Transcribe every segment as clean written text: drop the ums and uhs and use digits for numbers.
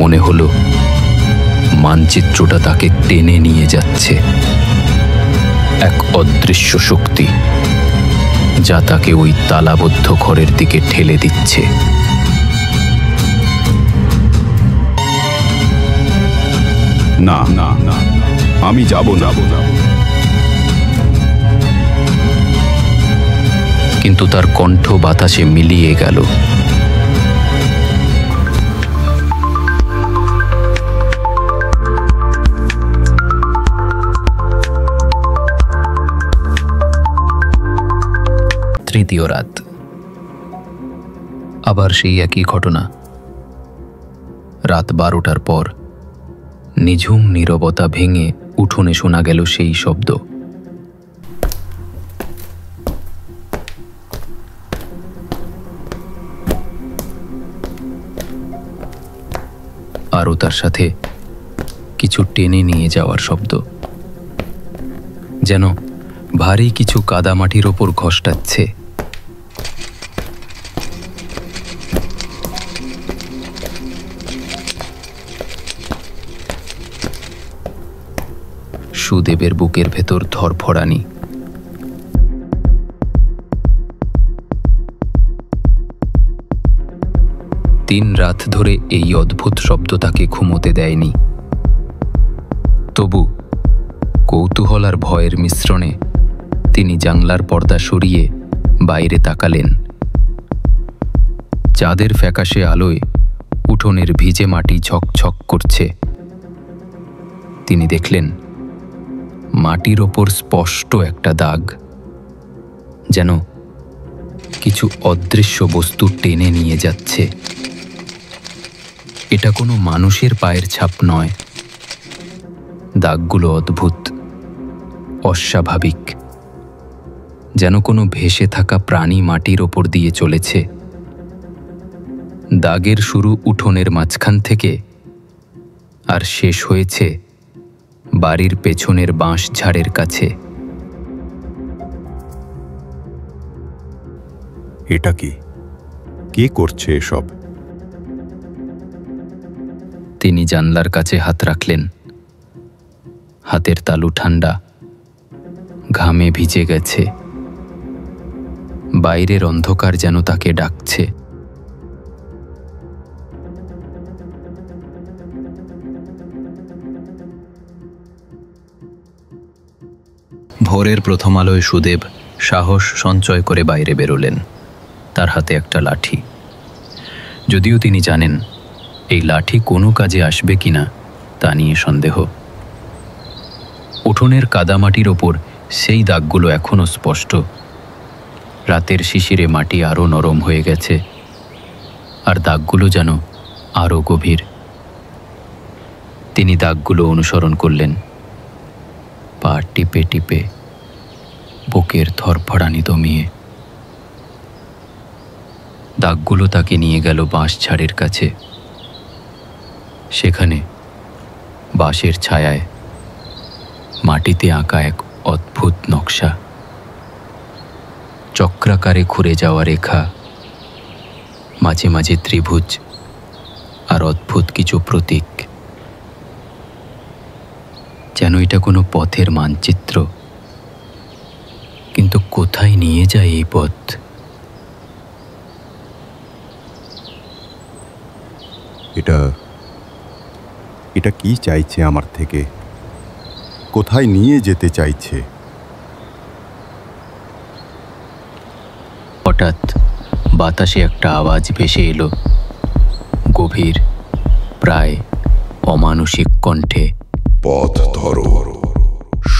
মনে হলো মানচিত্রটা তাকে টেনে নিয়ে যাচ্ছে, এক অদৃশ্য শক্তি যা তাকে ওই তালাবদ্ধ ঘরের দিকে ঠেলে দিচ্ছে। না না না, আমি যাব না। কিন্তু তার কণ্ঠ বাতাসে মিলিয়ে গেল। তৃতীয় রাত, আবার সেই একই ঘটনা। রাত 12টার পর নিঝুম নীরবতা ভেঙে উঠোনে শোনা গেল সেই শব্দ। আরও তার সাথে কিছু টেনে নিয়ে যাওয়ার শব্দ, যেন ভারী কিছু কাদামাটির ওপর ঘষ্টাচ্ছে। সুদেবের বুকের ভেতর ধরফড়ানি। তিন রাত ধরে এই অদ্ভুত শব্দ তাকে ঘুমোতে দেয়নি। তবু কৌতূহল আর ভয়ের মিশ্রণে তিনি জানলার পর্দা সরিয়ে বাইরে তাকালেন। চাঁদের ফ্যাকাশে আলোয় উঠোনের ভিজে মাটি ঝকঝক করছে। তিনি দেখলেন মাটির ওপর স্পষ্ট একটা দাগ, যেন কিছু অদৃশ্য বস্তু টেনে নিয়ে যাচ্ছে। এটা কোনো মানুষের পায়ের ছাপ নয়। দাগগুলো অদ্ভুত, অস্বাভাবিক, যেন কোনো ভেসে থাকা প্রাণী মাটির ওপর দিয়ে চলেছে। দাগের শুরু উঠোনের মাঝখান থেকে, আর শেষ হয়েছে বাড়ির পেছনের বাঁশ ঝাড়ের কাছে। এটা কি? কে করছে এসব? তিনি জানলার কাছে হাত রাখলেন। হাতের তালু ঠান্ডা, ঘামে ভিজে গেছে। বাইরের অন্ধকার যেন তাকে ডাকছে। ভোরের প্রথম আলোয় সুদেব সাহস সঞ্চয় করে বাইরে বেরোলেন। তার হাতে একটা লাঠি। যদিও তিনি জানেন এই লাঠি কোনো কাজে আসবে কিনা তা নিয়ে সন্দেহ। উঠোনের কাদামাটির ওপর সেই দাগগুলো এখনো স্পষ্ট। রাতের শিশিরে মাটি আরও নরম হয়ে গেছে, আর দাগগুলো যেন আরও গভীর। তিনি দাগগুলো অনুসরণ করলেন, পা টিপে টিপে, বুকের ধরফড়ানি দমিয়ে। দাগগুলো তাকে নিয়ে গেল বাঁশ ঝাড়ের কাছে। সেখানে বাঁশের ছায়ায় মাটিতে আঁকা এক অদ্ভুত নকশা, চক্রাকারে ঘুরে যাওয়া রেখা, মাঝে মাঝে ত্রিভুজ, আর অদ্ভুত কিছু প্রতীক। যেন এটা কোনো পথের মানচিত্র। কিন্তু কোথায় নিয়ে যায় এই পথ? এটা কি চাইছে আমার থেকে? কোথায় নিয়ে যেতে চাইছে? হঠাৎ বাতাসে একটা আওয়াজ ভেসে এলো, গভীর, প্রায় অমানুষিক কণ্ঠে। পথ ধরো,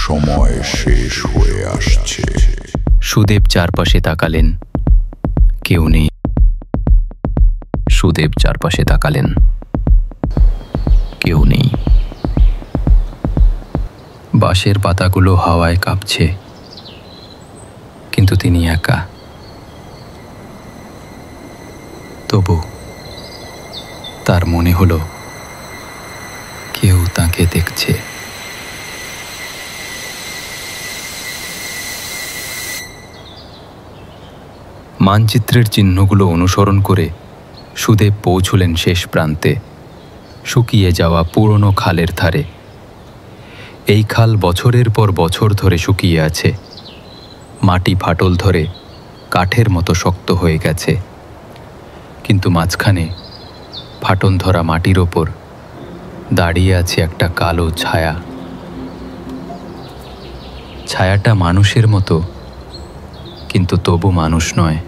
সময় শেষ হয়ে আসছে। সুদেব চারপাশে তাকালেন। কেউ নেই। সুদেব চারপাশে তাকালেন। কেউ নেই। বাঁশের পাতাগুলো হাওয়ায় কাঁপছে, কিন্তু তিনি একা। তবু তার মনে হলো কেউ তাকে দেখছে। মানচিত্রের চিহ্নগুলো অনুসরণ করে সুদেব পৌঁছলেন শেষ প্রান্তে। শুকিয়ে যাওয়া পুরনো খালের ধারে। এই খাল বছরের পর বছর ধরে শুকিয়ে আছে, মাটি ফাটল ধরে কাঠের মতো শক্ত হয়ে গেছে। কিন্তু মাঝখানে ফাটল ধরা মাটির ওপর দাঁড়িয়ে আছে একটা কালো ছায়া। ছায়াটা মানুষের মতো, কিন্তু তবু মানুষ নয়।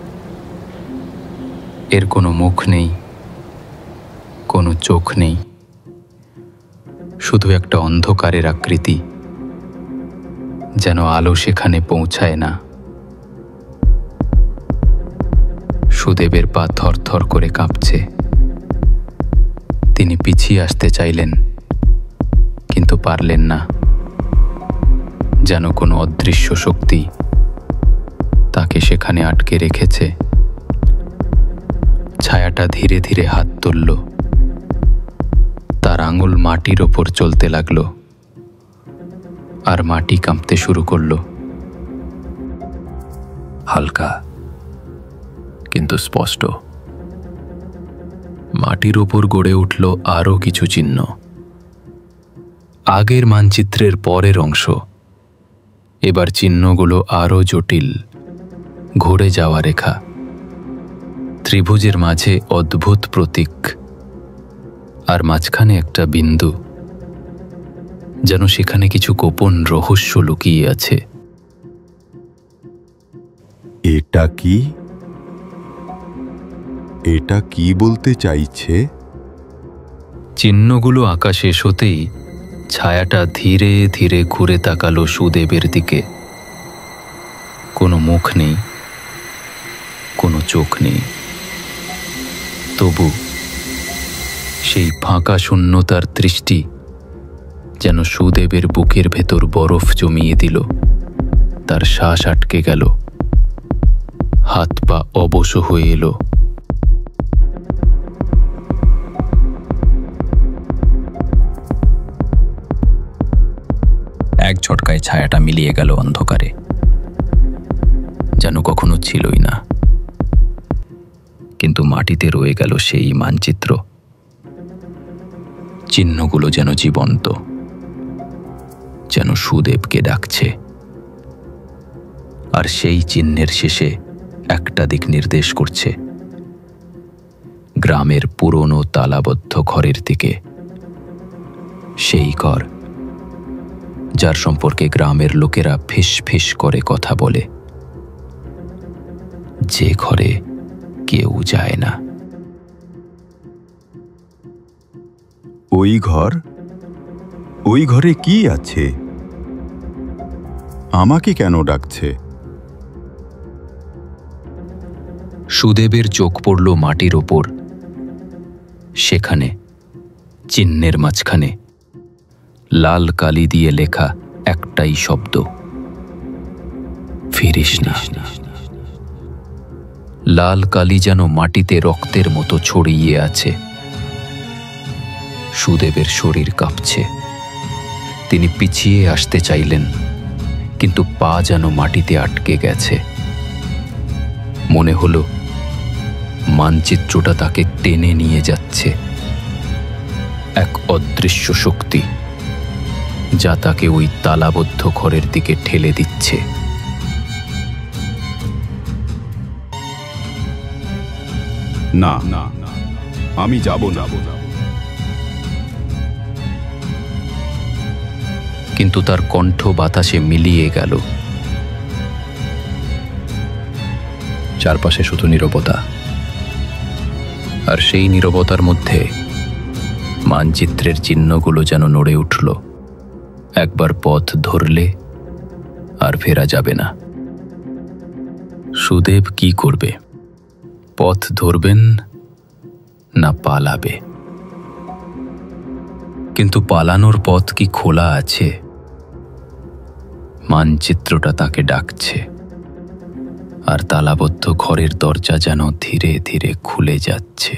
এর কোনো মুখ নেই, কোনো চোখ নেই, শুধু একটা অন্ধকারের আকৃতি, যেন আলো সেখানে পৌঁছায় না। সুদেবের পা থরথর করে কাঁপছে। তিনি পিছিয়ে আসতে চাইলেন, কিন্তু পারলেন না। যেন কোনো অদৃশ্য শক্তি তাকে সেখানে আটকে রেখেছে। ছায়াটা ধীরে ধীরে হাত তুলল, তার আঙুল মাটির ওপর চলতে লাগলো, আর মাটি কাঁপতে শুরু করলো। হালকা কিন্তু স্পষ্ট। মাটির ওপর গড়ে উঠল আরও কিছু চিহ্ন। আগের মানচিত্রের পরের অংশ। এবার চিহ্নগুলো আরও জটিল, ঘুরে যাওয়া রেখা, ত্রিভুজের মাঝে অদ্ভুত প্রতীক, আর মাঝখানে একটা বিন্দু, যেন সেখানে কিছু গোপন রহস্য লুকিয়ে আছে। এটা কি? এটা কি বলতে চাইছে? চিহ্নগুলো আঁকা শেষ হতেই ছায়াটা ধীরে ধীরে ঘুরে তাকালো সুদেবের দিকে। কোনো মুখ নেই, কোনো চোখ নেই, তবু সেই ফাঁকা শূন্যতার দৃষ্টি যেন সুদেবের বুকের ভেতর বরফ জমিয়ে দিল। তার শ্বাস আটকে গেল, হাত পা অবশ হয়ে এলো। এক ঝটকায় ছায়াটা মিলিয়ে গেল অন্ধকারে, যেন কখনো ছিলই না। কিন্তু মাটিতে রয়ে গেল সেই মানচিত্র। চিহ্নগুলো যেন জীবন্ত, যেন সুদেবকে ডাকছে। আর সেই চিহ্নের শেষে একটা দিক নির্দেশ করছে, গ্রামের পুরনো তালাবদ্ধ ঘরের দিকে। সেই ঘর যার সম্পর্কে গ্রামের লোকেরা ফিস ফিস করে কথা বলে, যে ঘরে কেউ যায় না। ওই ঘর? ওই ঘরে কি আছে? আমাকে কেন ডাকছে? সুদেবের চোখ পড়ল মাটির ওপর। সেখানে চিহ্নের মাঝখানে লাল কালি দিয়ে লেখা একটাই শব্দ, ফিরিস না। লাল কালি যেন মাটিতে রক্তের মতো ছড়িয়ে আছে। সুদেবের শরীর কাঁপছে। তিনি পিছিয়ে আসতে চাইলেন, কিন্তু পা যেন মাটিতে আটকে গেছে। মনে হলো মানচিত্রটা তাকে টেনে নিয়ে যাচ্ছে, এক অদৃশ্য শক্তি যা তাকে ওই তালাবদ্ধ ঘরের দিকে ঠেলে দিচ্ছে। না, আমি যাব না। কিন্তু তার কণ্ঠ বাতাসে মিলিয়ে গেল। চারপাশে শুধু নীরবতা, আর সেই নীরবতার মধ্যে মানচিত্রের চিহ্নগুলো যেন নড়ে উঠল। একবার পথ ধরলে আর ফেরা যাবে না। সুদেব কি করবে? পথ ধরবেন না পালাবে? কিন্তু পালানোর পথ কি খোলা আছে? মানচিত্রটা তাকে ডাকছে, আর তালাবদ্ধ ঘরের দরজা যেন ধীরে ধীরে খুলে যাচ্ছে।